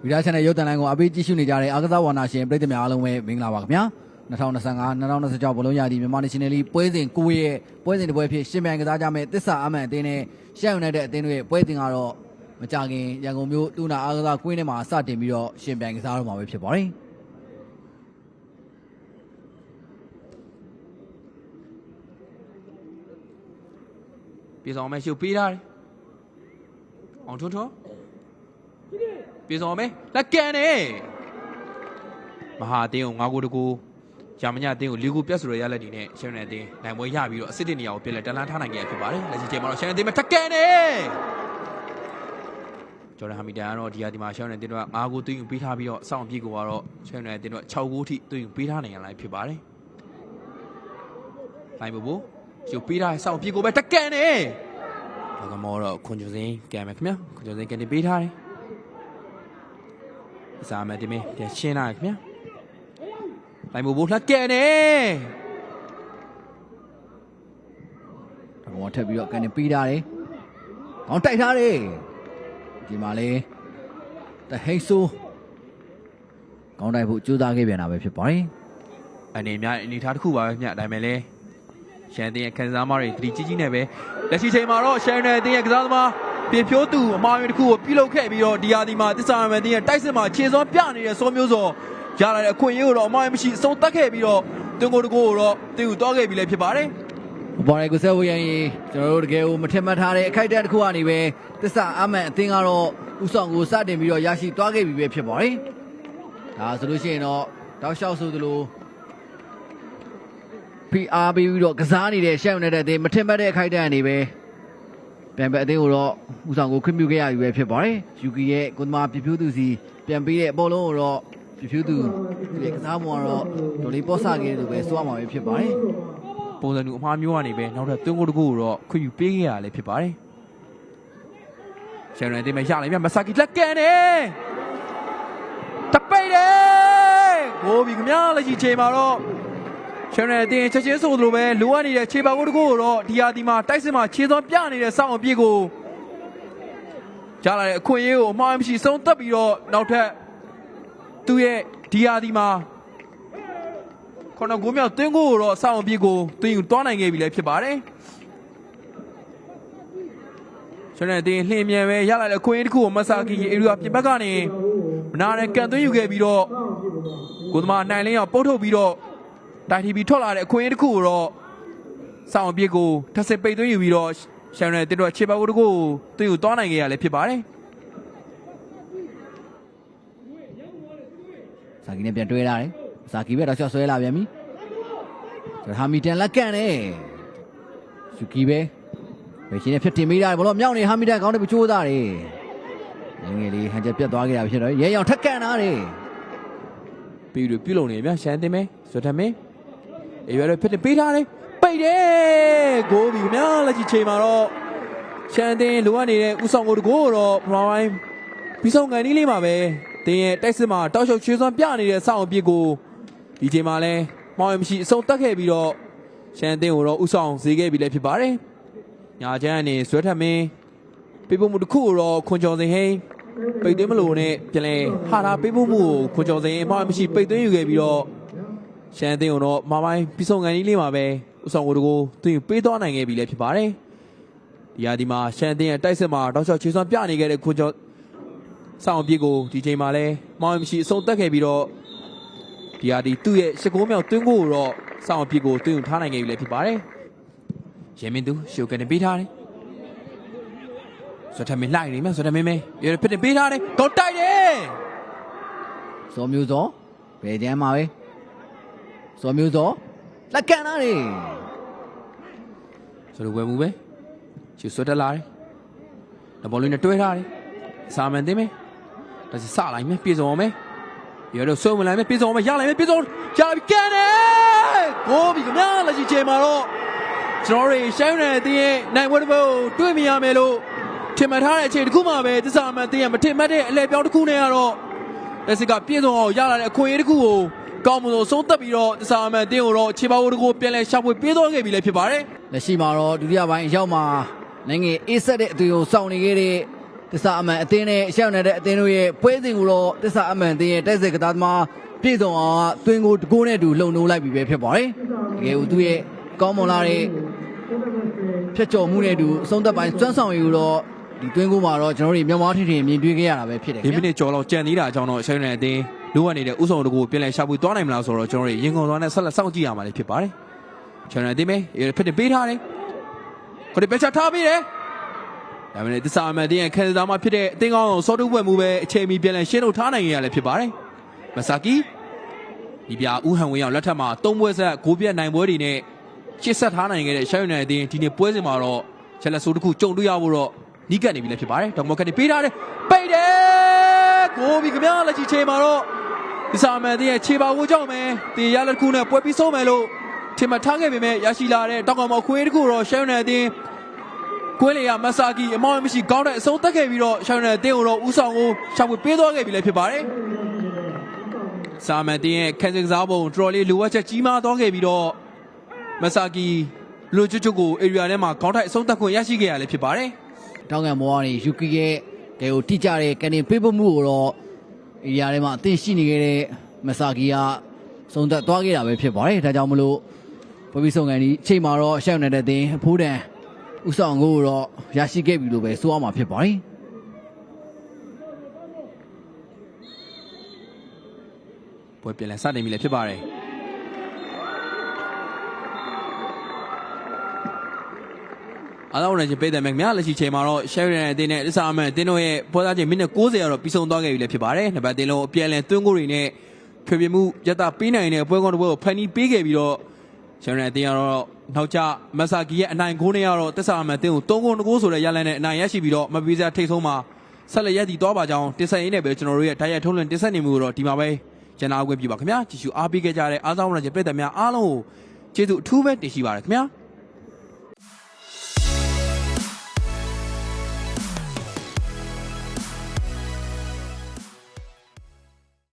ဗီဒီယိုချန်နယ်ရုပ်သံလိုင်းကိုအပိကြည့်ရှုနေကြတဲ့အားကစားဝါနာရှင်ပြည်သူများအားလုံးပဲမင်္ဂလာပါခင်ဗျာ2025-2026ဘောလုံးရာသီမြန်မာနေရှင်နယ်လီပွဲစဉ်9ရဲ့ပွဲစဉ်တစ်ပွဲဖြစ်ရှင်ပြိုင်ကစားကြမဲ့သစ္စာအမှန်အသင်းနဲ့ရှမ်းယူနိုက်တက်အသင်းတို့ရဲ့ပွဲစဉ်ကတော့မကြခင်ရန်ကုန်မြို့တူနာအားကစားကွင်းထဲမှာစတင်ပြီးတော့ရှင်ပြိုင်ကစားတော့မှာပဲဖြစ်ပါတယ်ပြေဆောင်မယ်ရှုပ်ပေးထားတယ်အောင်ထွန်းထွန်းပြေဆောင်မယ်လက်ကန်နေမဟာအသင်းကို9ဂိုးတကူဂျာမနီအသင်းကို4ဂိုးပြတ်ဆိုရရလက်ဒီနဲ့ရှမ်းနယ်အသင်းနိုင်ပွဲရပြီးတော့အစ်စ်တင်နေရာကိုပြလက်တန်လန်းထားနိုင်ခဲ့ဖြစ်ပါတယ်လက်ရှိချိန်မှာတော့ရှမ်းနယ်အသင်းမှာတက်ကန်နေဂျော်ဒန်ဟာမီတန်ကတော့ဒီဟာဒီမှာရှမ်းနယ်အသင်းတို့က9ဂိုးသွင်းယူပေးထားပြီးတော့စောင့်ပြေကိုကတော့ရှမ်းနယ်အသင်းတို့6ဂိုးထိသွင်းယူပေးထားနိုင်ရလိုက်ဖြစ်ပါတယ်နိုင်ဘူးရှုပ်ပေးထားစောင့်ပြေကိုပဲတက်ကန်နေကမောတော့ခွန်ကျော်စင်းကံမယ်ခင်ဗျာခွန်ကျော်စင်းကနေပေးထားတယ်စာမယ်ဒီမင်းပြန်ရှင်းလာခင်ဗျာလိုက်မို့ဘိုးလှကဲနေတော့ထပ်ပြီးတော့ကနေပေးထားတယ်ကောင်းတိုက်ထားတယ်ဒီမှာလေတဟိတ်ဆိုးကောင်းတိုက်ဖို့ကြိုးစားခဲ့ပြန်တာပဲဖြစ်ပါတယ်အနေထားတစ်ခုပါပဲခင်ဗျာဒါပေမဲ့လေရှမ်းတင်းရဲ့ခံစားမတွေတတိကြီးကြီးနဲ့ပဲလက်ရှိချိန်မှာတော့ရှမ်းနယ်တင်းရဲ့ကစားသမားပြင်ဖြိုးသူအမားရတစ်ခုကိုပြုလုပ်ခဲ့ပြီးတော့ဒီဟာဒီမှာတစ္ဆာမန်တင်းရဲ့တိုက်စစ်မှာခြေစွမ်းပြနေတဲ့စောမျိုးစောရလာတဲ့အခွင့်အရေးကိုတော့အမားရမရှိအဆုံးတတ်ခဲ့ပြီးတော့တွန်းကိုတကိုကိုတော့တင်းကိုတွားခဲ့ပြီးလည်းဖြစ်ပါတယ်ဘော်ရီကိုဆက်ဝေးရင်ကျွန်တော်တို့တကယ်ကိုမထင်မှတ်ထားတဲ့အခိုက်အတန့်တစ်ခုကနေပဲတစ္ဆာအမှန်အသင်းကတော့ဥဆောင်ကိုစတင်ပြီးတော့ရရှိသွားခဲ့ပြီပဲဖြစ်ပါတယ်ဒါဆိုလို့ရှိရင်တော့တောက်လျှောက်ဆိုသလိုPR ပြီးတော့ကစားနေတဲ့ရှမ်းယူနိုက်တက်အသင်းမထင်မှတ်တဲ့အခိုက်အတန့်အနေပဲပြန်ပဲအသင်းကိုတော့ဥဆောင်ကိုခွင့်ပြုခဲ့ရပြီပဲဖြစ်ပါတယ်ယူကီရဲ့ကိုသမားပြဖြူးသူစီပြန်ပေးတဲ့အပေါ်လုံးကိုတော့ပြဖြူးသူဒီကစားမှုကတော့ဒေါ်လေးပေါ့ဆာခဲ့တယ်လို့ပဲဆိုရမှာပဲဖြစ်ပါတယ်ပုံစံတူအမှားမျိုးကနေပဲနောက်ထပ်တွန်းကိုတကူကိုတော့ခွင့်ယူပေးခဲ့ရလည်းဖြစ်ပါတယ်ရှမ်းယူနိုက်တက်မှာရလိုက်ပြန်မဆာကီလက်ကန်နေတပိတ်တယ်ဂိုးပြီခင်ဗျာလက်ရှိချိန်မှာတော့ရှမ်းနယ်အတင်းချက်ချင်းဆိုသလိုပဲလိုအပ်နေတဲ့ခြေပေါင်ကိုတကူကိုတော့ဒီဟာဒီမှာတိုက်စစ်မှာခြေစွမ်းပြနေတဲ့စောင့်အပြည့်ကိုကြားလာတဲ့အခွင့်အရေးကိုအမှားမရှိဆုံးသက်ပြီးတော့နောက်ထပ်သူ့ရဲ့ဒီဟာဒီမှာခုနကဂိုးမြောက်သွင်းကိုတော့စောင့်အပြည့်ကိုသွင်းယူတွားနိုင်ခဲ့ပြီလည်းဖြစ်ပါတယ်ရှမ်းနယ်အတင်းလှည့်မြန်ပဲရလာတဲ့အခွင့်အရေးတခုကိုမဆာကီအေရီယာပြင်ဘက်ကနေမနာနဲ့ကန်သွင်းယူခဲ့ပြီးတော့ကိုသမားနိုင်လင်းအောင်ပုတ်ထုတ်ပြီးတော့တိုင်တီဗီထွက်လာတဲ့အခွင့်အရေးတစ်ခုကိုတော့စောင့်အပြစ်ကိုထပ်စစ်ပိတ်သွင်းယူပြီးတော့ရှမ်းနယ်တစ်တော့ခြေပေါက်တစ်ခုကိုသူ့ကိုတွားနိုင်ခဲ့ရလည်းဖြစ်ပါတယ်စာကီနဲ့ပြန်တွဲလာတယ်စာကီပဲတော့ချော့ဆွဲလာပြန်ပြီဟာမီတန်လက်ကန်နေယူကီပဲဘယ်ချင်းနဲ့ဖြစ်တင်မိတာဘောလို့မြောက်နေဟာမီတန်ကောင်းတယ်ပြချိုးသားတယ်ငယ်လေးဟန်ချက်ပြတ်သွားခဲ့တာဖြစ်တော့ရဲရောင်ထက်ကန်တာတယ်ပြီးတော့ပြုတ်လုံနေဗျာရှမ်းတင်မဲဇွတ်ထမင်းအေးရတော့ဖြစ်တင်ပေးထားတယ်ပိတ်တယ်ဂိုးပြီခင်ဗျာလက်ရှိချိန်မှာတော့ရှမ်းတင်လိုအပ်နေတဲ့ဥဆောင်ကိုတကိုးတော့ပမာပိုင်းပြီးဆုံးကန်ဒီလေးမှာပဲတင်းရဲ့တိုက်စစ်မှာတောက်လျှောက်ချွေးစွမ်းပြနေတဲ့စောင့်အပြစ်ကိုဒီချိန်မှာလဲမောင်ရမရှိအဆုံးတက်ခဲ့ပြီးတော့ရှမ်းတင်ကိုတော့ဥဆောင်ဈေးခဲ့ပြီလည်းဖြစ်ပါတယ်ညာချမ်းကနေဇွတ်ထမင်းပြပုံမှုတစ်ခုကိုတော့ခွန်ကျော်စင်ဟိန်းပိတ်သွင်းမလို့နဲ့ပြန်လဲဟာတာပေးဖို့မှုကိုခွန်ကျော်စင်အမှားမရှိပိတ်သွင်းယူခဲ့ပြီးတော့ရှမ်းအသင်းကတော့မပိုင်းပြီးဆုံးကန်ကြီးလေးမှာပဲဥဆောင်ကိုတကိုသူပေးသွားနိုင်ခဲ့ပြီလည်းဖြစ်ပါတယ်ဒီဟာဒီမှာရှမ်းအသင်းရဲ့တိုက်စစ်မှာတောက်လျှောက်ခြေစွမ်းပြနေခဲ့တဲ့ခွန်ကျော်စောင့်အပြစ်ကိုဒီချိန်မှာလဲမောင်မရှိအဆုံးတက်ခဲ့ပြီးတော့ဒီဟာဒီသူ့ရဲ့ရှစ်ကိုးမြောက်တွင်းကိုတော့စောင့်အပြစ်ကိုတွင်းယူထားနိုင်ခဲ့ပြီလည်းဖြစ်ပါတယ်ရဲမင်းသူရှုကန်နေပေးထားတယ်ဇွတ်ထမင်းလိုက်နေမှာဇွတ်ထမင်းမဲရဖြစ်တင်ပေးထားတယ်ကောက်တိုက်တယ်စောမျိုးစောဘယ်ကျမ်းမှာပဲစောမျိုးစောလက်ကန်လာတယ်ဆိုလိုဝယ်မှုပဲချူဆွတ်တက်လာတယ်နဘောလေးနဲ့တွဲထားတယ်စာမန်သိမယ်ဒါစလိုက်မယ်ပြေစုံအောင်မယ်ရတော့ဆုံးမလိုက်မယ်ပြေစုံအောင်မယ်ရလိုက်မယ်ပြေစုံရပြီကန်တယ်ကိုပြီခင်ဗျာလက်ရှိချိန်မှာတော့ကျွန်တော်တို့ရှမ်းနယ်အသင်းရဲ့နိုင်ပွဲတစ်ပွဲကိုတွေ့မြင်ရမယ်လို့ထင်မှတ်ထားတဲ့အချိန်တစ်ခုမှပဲတစ္ဆာမန်တင်းရမထင်မှတ်တဲ့အလဲပြောင်းတစ်ခုနဲ့ကတော့လက်စစ်ကပြည့်စုံအောင်ရလာတဲ့အခွင့်အရေးတစ်ခုကိုကောင်းမွန်ဆုံးသုံးသက်ပြီးတော့တစ္ဆာမန်တင်းကိုတော့ခြေပေါက်တစ်ခုပြန်လဲရှာဖွေပေးသွားခဲ့ပြီလည်းဖြစ်ပါတယ်လက်ရှိမှာတော့ဒုတိယပိုင်းအရောက်မှာနိုင်ငံအေးဆက်တဲ့အသွင်ကိုစောင့်နေခဲ့တဲ့ တစ္ဆာအမှန်အသင်းနဲ့ရှောက်နေတဲ့အသင်းတို့ရဲ့ပွဲစဉ်ကိုတော့တစ္ဆာအမှန်အသင်းရဲ့တိုက်စစ်ကစားသမားပြည်စုံအောင်ကသွင်းကိုတကိုးနဲ့တူလှုံနှိုးလိုက်ပြီပဲဖြစ်ပါတယ်တကယ်ကိုသူ့ရဲ့ကောင်းမွန်လာတဲ့ဖြတ်ကျော်မှုနဲ့တူအဆုံးသက်ပိုင်းစွမ်းဆောင်ရည်ကိုတော့ဒီသွင်းကိုမှာတော့ကျွန်တော်တို့မြန်မာထင်ထင်မြင်တွေ့ခဲ့ရတာပဲဖြစ်တယ် ဒီမိနစ်ကျော်လောက်ကြံသေးတာအကြောင်းတော့ရှယ်ယူနိုက်တက်အသင်းလိုအပ်နေတဲ့ဥဆောင်တကူပြန်လည်ရှာဖွေသွားနိုင်မလားဆိုတော့ကျွန်တော်တို့ရင်ကုန်သွားနဲ့ဆက်လက်စောင့်ကြည့်ရမှာလည်းဖြစ်ပါတယ်ရှယ်ယူနိုက်တက်ပဲဖြစ်တဲ့ပေးထားတယ်ခေါ်တဲ့ပချထားပြီးတယ်ဒါပေမဲ့တစ္ဆာအမှန်တင်းရဲ့ခံစားမှဖြစ်တဲ့အသင်းကောင်းစောတုပွဲမှုပဲအချိန်မီပြန်လည်ရှင်းလို့ထားနိုင်ရလည်းဖြစ်ပါတယ်မဆာကီဒီပြဦးဟန်ဝင်းရောက်လက်ထက်မှာ၃ပွဲဆက်ဂိုးပြတ်နိုင်ပွဲတွေနဲ့ရှစ်ဆက်ထားနိုင်ခဲ့တဲ့ရှယ်ယူနိုက်တက်အသင်းဒီနေ့ပွဲစဉ်မှာတော့ချက်လက်ဆိုးတစ်ခုကြုံတွေ့ရဖို့တော့နီးကပ်နေပြီလည်းဖြစ်ပါတယ်ဒေါ်မော့ကတ်ပေးထားတယ်ပိတ်တယ်ကိုဘီခင်ဗျာလက်ချီချိန်မှာတော့ဒီစာမန်တဲ့ခြေပါကိုကြောက်မယ်တေရလက်ခုနဲ့ပွဲပြီးဆုံးမယ်လို့ထင်မှတ်ထားခဲ့ပေမဲ့ရရှိလာတဲ့တောက်ကောင်မော်ခွေးတခုတော့ရှယ်ယူနိုက်တက်ကွင်းလေရမဆာကီအမောင်းမရှိကောင်းတဲ့အဆုံးသက်ခဲ့ပြီးတော့ရှယ်ယူနိုက်တက်ကိုတော့ဦးဆောင်ကိုရှောက်ပွေပေးသွားခဲ့ပြီလည်းဖြစ်ပါတယ်စာမန်တဲ့ခန်းစကစားပုံတော်လေးလိုအပ်ချက်ကြီးမားသွားခဲ့ပြီးတော့မဆာကီလူချွတ်ချွတ်ကိုအေရီယာထဲမှာကောင်းတဲ့အဆုံးသက်ခွင့်ရရှိခဲ့ရလည်းဖြစ်ပါတယ်တောင်းကန်မောကနေယူကီရဲ့ကဲကိုတိကျတဲ့ကနေပေးဖို့မှုကိုတော့အရာထဲမှာအသင့်ရှိနေခဲ့တဲ့မဆာကီကစုံသက်သွားခဲ့တာပဲဖြစ်ပါတယ်ဒါကြောင့်မလို့ပွဲပြီးဆုံးကန်ဒီအချိန်မှာတော့ရှောက်နေတဲ့အသင်းအဖိုးတန်ဥဆောင်ကိုတော့ရရှိခဲ့ပြီလို့ပဲဆိုရမှာဖြစ်ပါတယ်ပွဲပြန်လဲစတင်ပြီလည်းဖြစ်ပါတယ်အားလုံးနဲ့ချင်းပေးတယ်မယ်ခင်ဗျာလက်ရှိချိန်မှာတော့ share ရတဲ့အတင်းနဲ့အစားအမှန်အတင်းတို့ရဲ့ပွဲသားချိန်မိနစ်90ရာတော့ပြီးဆုံးသွားခဲ့ပြီလည်းဖြစ်ပါတယ်နှစ်ပတ်တင်းလုံးအပြန်လည်သွင်းကိုတွေနဲ့ဖြည့်ပြမှုရတာပေးနိုင်တဲ့ပွဲကောင်းတစ်ပွဲကိုဖန်တီးပေးခဲ့ပြီးတော့ share ရတဲ့အတင်းကတော့နောက်ကျမဆာကီရဲ့အနိုင်ဂိုးနဲ့ကတော့တက်ဆာအမှန်အတင်းကို3ဂိုး2ဂိုးဆိုတဲ့ရလန်နဲ့အနိုင်ရရှိပြီးတော့မပီဇာထိတ်ဆုံးမှာဆက်လက်ရည်တည်သွားပါကြောင်းတင်ဆက်ရင်းနဲ့ပဲကျွန်တော်တို့ရဲ့ဓာတ်ရိုက်ထုတ်လွှင့်တင်ဆက်နေမှုတော့ဒီမှာပဲကျန်အားခွင့်ပြုပါခင်ဗျာကြည့်ရှုအားပေးခဲ့ကြတဲ့အားဆောင်ရတဲ့ပြည်သက်များအားလုံးကိုကျေးဇူးအထူးပဲတင်ရှိပါတယ်ခင်ဗျာ